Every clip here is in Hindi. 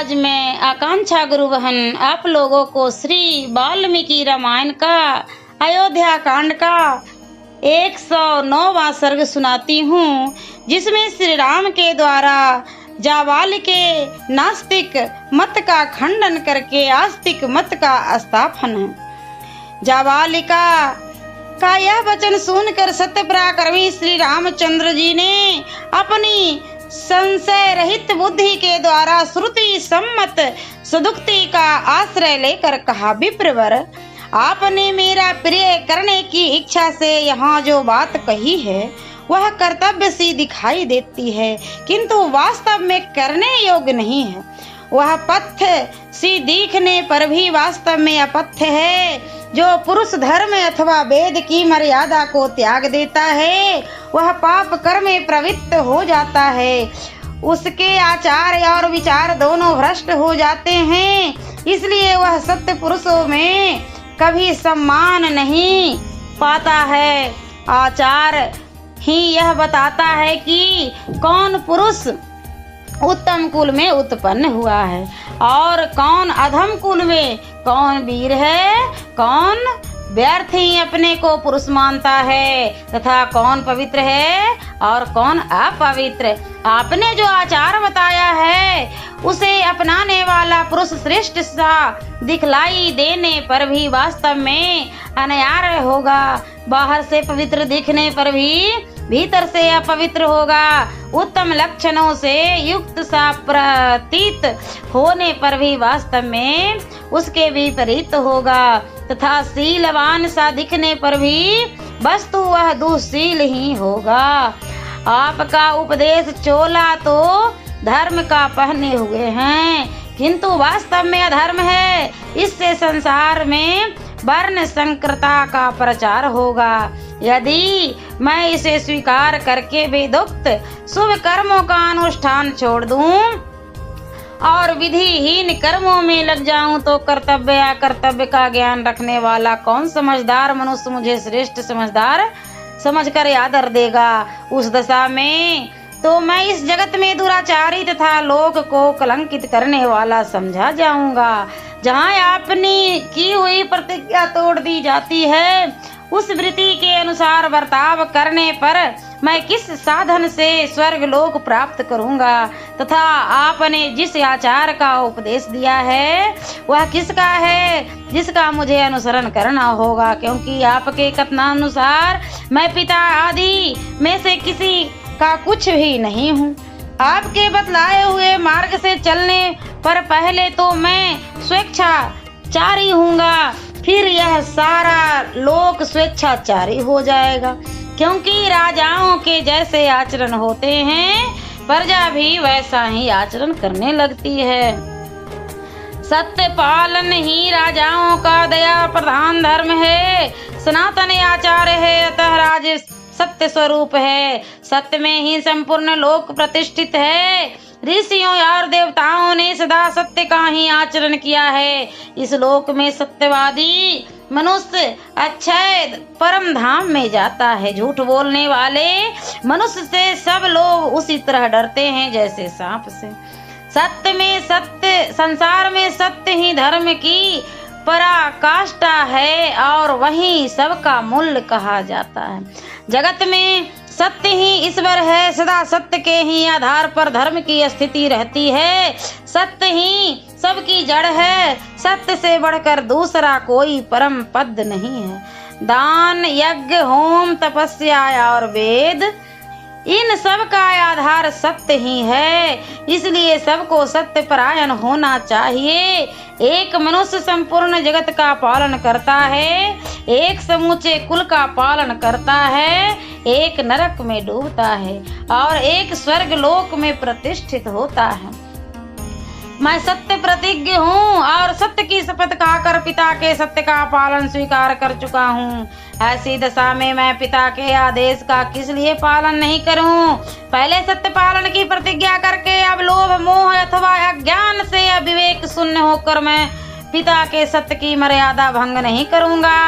आज मैं आकांक्षा गुरु बहन आप लोगों को श्री वाल्मीकि रामायण का अयोध्या कांड का 109वां सर्ग सुनाती हूँ, जिसमें श्री राम के द्वारा जाबाल के नास्तिक मत का खंडन करके आस्तिक मत का स्थापन है। जाबालिका का यह वचन सुनकर सत्य पराक्रमी श्री रामचंद्र जी ने अपनी संशय रहित बुद्धि के द्वारा श्रुति सम्मत सदुक्ति का आश्रय लेकर कहा, विप्रवर, आपने मेरा प्रिय करने की इच्छा से यहाँ जो बात कही है वह कर्तव्य सी दिखाई देती है, किंतु वास्तव में करने योग्य नहीं है। वह पथ्य सी दिखने पर भी वास्तव में अपथ्य है। जो पुरुष धर्म अथवा वेद की मर्यादा को त्याग देता है वह पाप कर्म में प्रवृत्त हो जाता है। उसके आचार और विचार दोनों भ्रष्ट हो जाते हैं, इसलिए वह सत्य पुरुषों में कभी सम्मान नहीं पाता है। आचार ही यह बताता है कि कौन पुरुष उत्तम कुल में उत्पन्न हुआ है और कौन अधम कुल में, कौन वीर है, कौन व्यर्थ ही अपने को पुरुष मानता है, तथा कौन पवित्र है और कौन अपवित्र। आपने जो आचार बताया है उसे अपनाने वाला पुरुष श्रेष्ठ सा दिखलाई देने पर भी वास्तव में अनार्य होगा। बाहर से पवित्र दिखने पर भी भीतर से अपवित्र होगा। उत्तम लक्षणों से युक्त सा प्रतीत होने पर भी वास्तव में उसके विपरीत होगा, तथा शीलवान सा दिखने पर भी वस्तु वह दुशील ही होगा। आपका उपदेश चोला तो धर्म का पहने हुए हैं, किंतु वास्तव में अधर्म है। इससे संसार में वर्ण संकरता का प्रचार होगा। यदि मैं इसे स्वीकार करके वेदोक्त शुभ कर्मों का अनुष्ठान छोड़ दूं और विधिहीन कर्मों में लग जाऊं तो कर्तव्य या कर्तव्य का ज्ञान रखने वाला कौन समझदार मनुष्य मुझे श्रेष्ठ समझदार समझकर आदर देगा। उस दशा में तो मैं इस जगत में दुराचारी तथा लोक को कलंकित करने वाला समझा जाऊंगा। जहाँ आपने की हुई प्रतिज्ञा तोड़ दी जाती है उस वृत्ति के अनुसार बर्ताव करने पर मैं किस साधन से स्वर्ग लोक प्राप्त करूंगा, तथा आपने जिस आचार का उपदेश दिया है वह किसका है जिसका मुझे अनुसरण करना होगा, क्योंकि आपके कथनानुसार मैं पिता आदि में से किसी का कुछ भी नहीं हूँ। आपके बतलाए हुए मार्ग से चलने पर पहले तो मैं स्वेच्छाचारी हूँगा, फिर यह सारा लोक स्वेच्छाचारी हो जाएगा, क्योंकि राजाओं के जैसे आचरण होते हैं प्रजा भी वैसा ही आचरण करने लगती है। सत्य पालन ही राजाओं का दया प्रधान धर्म है। सनातन आचार्य है, अतः राज सत्य स्वरूप है। सत्य में ही संपूर्ण लोक प्रतिष्ठित है। ऋषियों और देवताओं ने सदा सत्य का ही आचरण किया है। इस लोक में सत्यवादी मनुष्य अक्षय परम धाम में जाता है। झूठ बोलने वाले मनुष्य से सब लोग उसी तरह डरते हैं जैसे सांप से। सत्य में सत्य, संसार में सत्य ही धर्म की पराकाष्ठा है और वही सबका मूल्य कहा जाता है। जगत में सत्य ही ईश्वर है। सदा सत्य के ही आधार पर धर्म की स्थिति रहती है। सत्य ही सबकी जड़ है। सत्य से बढ़कर दूसरा कोई परम पद नहीं है। दान, यज्ञ, होम, तपस्या और वेद, इन सब का आधार सत्य ही है। इसलिए सबको सत्य परायण होना चाहिए। एक मनुष्य संपूर्ण जगत का पालन करता है, एक समूचे कुल का पालन करता है, एक नरक में डूबता है और एक स्वर्ग लोक में प्रतिष्ठित होता है। मैं सत्य प्रतिज्ञ हूँ और सत्य की शपथ खाकर पिता के सत्य का पालन स्वीकार कर चुका हूँ। ऐसी दशा में मैं पिता के आदेश का किस लिए पालन नहीं करूँ? पहले सत्य पालन की प्रतिज्ञा करके अब लोभ मोह अथवा अज्ञान से अविवेक शून्य होकर मैं पिता के सत्य की मर्यादा भंग नहीं करूँगा।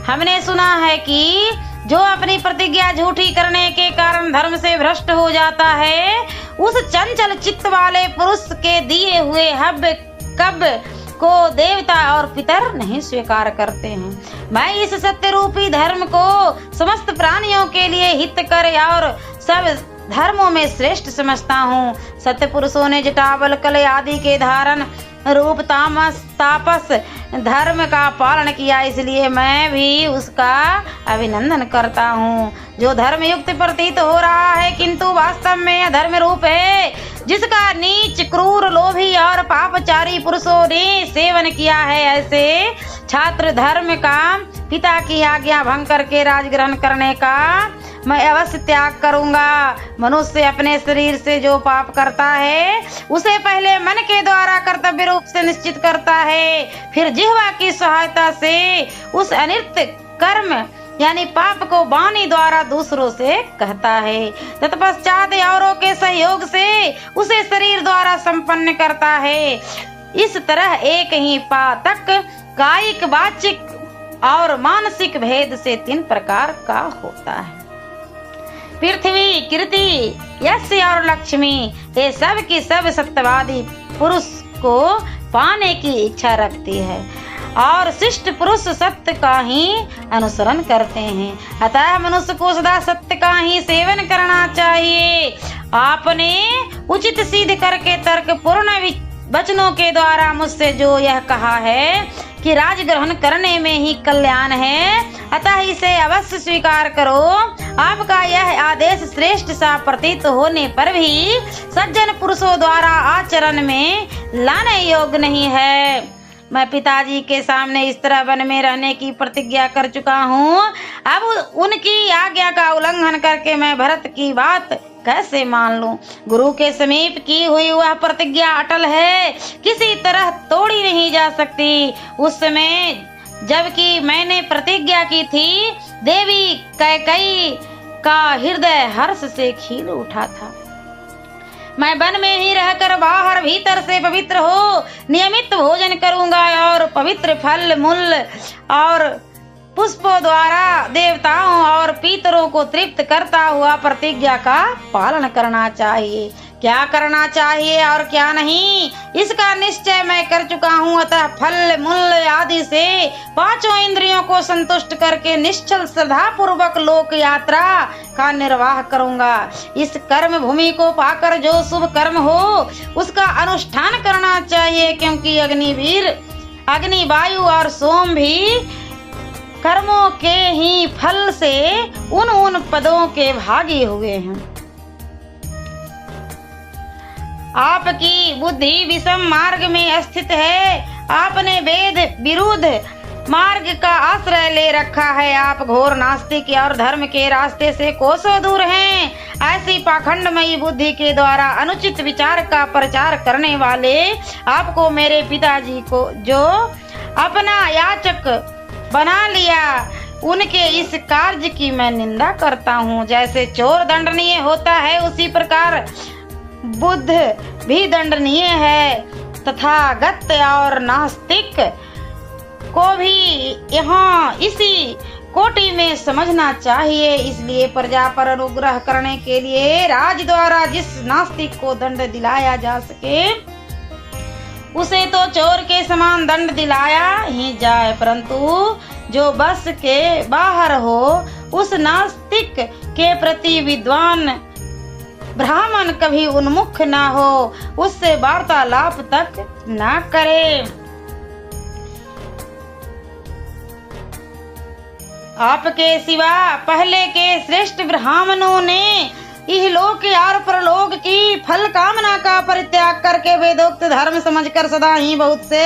हमने सुना है कि जो अपनी प्रतिज्ञा झूठी करने के कारण धर्म से भ्रष्ट हो जाता है, उस चंचल चित्त वाले पुरुष के दिए हुए हव्य कब्य को देवता और पितर नहीं स्वीकार करते हैं। मैं इस सत्य रूपी धर्म को समस्त प्राणियों के लिए हितकर और सब धर्मों में श्रेष्ठ समझता हूँ। सत्य पुरुषों ने जटावल कल आदि के धारण रूप तापस धर्म का पालन किया, इसलिए मैं भी उसका अभिनंदन करता हूँ। जो धर्म युक्त प्रतीत हो रहा है किंतु वास्तव में अधर्म रूप है, जिसका नीच क्रूर लोभी और पापचारी पुरुषों ने सेवन किया है, ऐसे छात्र धर्म का पिता की आज्ञा भंग करके राज ग्रहण करने का मैं अवश्य त्याग करूंगा। मनुष्य अपने शरीर से जो पाप करता है उसे पहले मन के द्वारा कर्तव्य रूप से निश्चित करता है, फिर जिह्वा की सहायता से उस अनिष्ट कर्म यानी पाप को वाणी द्वारा दूसरों से कहता है, तत्पश्चात औरों के सहयोग से उसे शरीर द्वारा संपन्न करता है। इस तरह एक ही पातक कायिक वाचिक और मानसिक भेद से 3 प्रकार का होता है। पृथ्वी कीर्ति यश और लक्ष्मी ये सब की सब सत्यवादी पुरुष को पाने की इच्छा रखती है और शिष्ट पुरुष सत्य का ही अनुसरण करते हैं। अतः मनुष्य को सदा सत्य का ही सेवन करना चाहिए। आपने उचित सिद्ध करके तर्क पूर्ण वचनों के द्वारा मुझसे जो यह कहा है कि राज ग्रहण करने में ही कल्याण है, अतः इसे अवश्य स्वीकार करो। आपका यह आदेश श्रेष्ठ सा प्रतीत होने पर भी सज्जन पुरुषों द्वारा आचरण में लाने योग्य नहीं है। मैं पिताजी के सामने इस तरह वन में रहने की प्रतिज्ञा कर चुका हूँ, अब उनकी आज्ञा का उल्लंघन करके मैं भरत की बात कैसे मान लूं? गुरु के समीप की हुई वह प्रतिज्ञा अटल है, किसी तरह तोड़ी नहीं जा सकती। उस समय जबकि मैंने प्रतिज्ञा की थी, देवी कैकेयी का हृदय हर्ष से खिल उठा था। मैं वन में ही रहकर बाहर भीतर से पवित्र हो नियमित भोजन करूंगा और पवित्र फल मूल और पुष्पों द्वारा देवताओं और पितरों को तृप्त करता हुआ प्रतिज्ञा का पालन करना चाहिए। क्या करना चाहिए और क्या नहीं, इसका निश्चय मैं कर चुका हूँ। अतः फल मूल आदि से 5 इंद्रियों को संतुष्ट करके निश्चल श्रद्धा पूर्वक लोक यात्रा का निर्वाह करूंगा। इस कर्म भूमि को पाकर जो शुभ कर्म हो उसका अनुष्ठान करना चाहिए, क्योंकि अग्निवीर अग्नि वायु और सोम भी कर्मों के ही फल से उन पदों के भागी हुए हैं। आपकी बुद्धि विषम मार्ग में स्थित है, आपने वेद विरुद्ध मार्ग का आश्रय ले रखा है। आप घोर नास्तिक और धर्म के रास्ते से कोसों दूर हैं। ऐसी पाखंडमयी बुद्धि के द्वारा अनुचित विचार का प्रचार करने वाले आपको मेरे पिताजी को जो अपना याचक बना लिया, उनके इस कार्य की मैं निंदा करता हूँ। जैसे चोर दंडनीय होता है, उसी प्रकार बुद्ध भी दंडनीय है। तथागत और नास्तिक को भी यहाँ इसी कोटि में समझना चाहिए। इसलिए प्रजा पर अनुग्रह करने के लिए राज द्वारा जिस नास्तिक को दंड दिलाया जा सके, उसे तो चोर के समान दंड दिलाया ही जाए, परंतु जो बस के बाहर हो उस नास्तिक के प्रति विद्वान ब्राह्मण कभी उन्मुख ना हो, उससे वार्तालाप तक ना करे। आपके सिवा पहले के श्रेष्ठ ब्राह्मणों ने इहलोक और परलोक की फल कामना का परित्याग करके वेदोक्त धर्म समझकर सदा ही बहुत से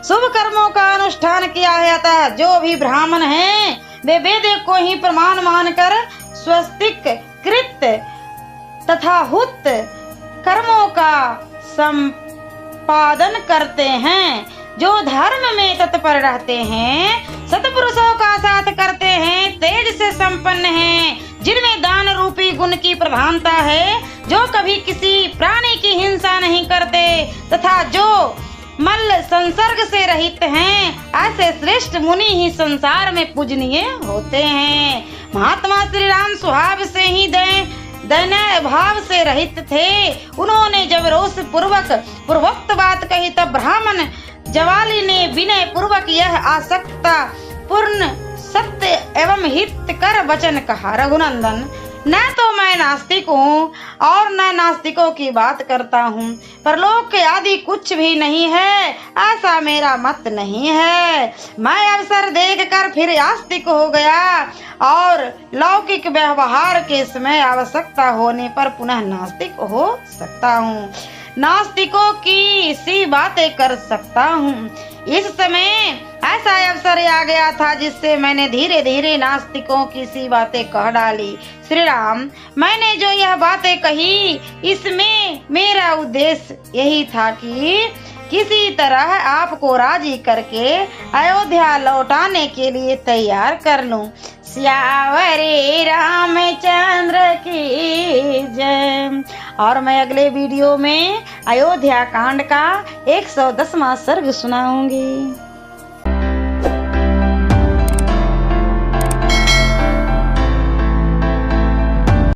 शुभ कर्मों का अनुष्ठान किया है। अतः जो भी ब्राह्मण हैं वे वेद को ही प्रमाण मानकर स्वस्तिक कृत तथा हुत कर्मों का संपादन करते हैं। जो धर्म में तत्पर रहते हैं, सत्पुरुषों का साथ करते हैं, तेज से संपन्न हैं, जिनमें दान रूपी गुण की प्रधानता है, जो कभी किसी प्राणी की हिंसा नहीं करते तथा जो मल संसर्ग से रहित हैं, ऐसे श्रेष्ठ मुनि ही संसार में पूजनीय होते हैं। महात्मा श्री राम स्वभाव से ही दयनीय भाव से रहित थे। उन्होंने जब रोष पूर्वोक्त बात कही तब ब्राह्मण जवाली ने विनय पूर्वक यह आसक्ता पूर्ण सत्य एवं हितकर वचन कहा। रघुनंदन, न तो मैं नास्तिक हूँ और न नास्तिकों की बात करता हूँ। परलोक के आदि कुछ भी नहीं है, ऐसा मेरा मत नहीं है। मैं अवसर देखकर फिर आस्तिक हो गया और लौकिक व्यवहार के समय आवश्यकता होने पर पुनः नास्तिक हो सकता हूँ। नास्तिकों की सी बातें कर सकता हूँ। इस समय ऐसा अवसर आ गया था जिससे मैंने धीरे धीरे नास्तिकों की सी बातें कह डाली। श्री राम, मैंने जो यह बातें कही इसमें मेरा उद्देश्य यही था कि किसी तरह आपको राजी करके अयोध्या लौटाने के लिए तैयार कर लूं। सियावरे रामचंद्र की जय। और मैं अगले वीडियो में अयोध्या कांड का 110वां सर्ग सुनाऊंगी।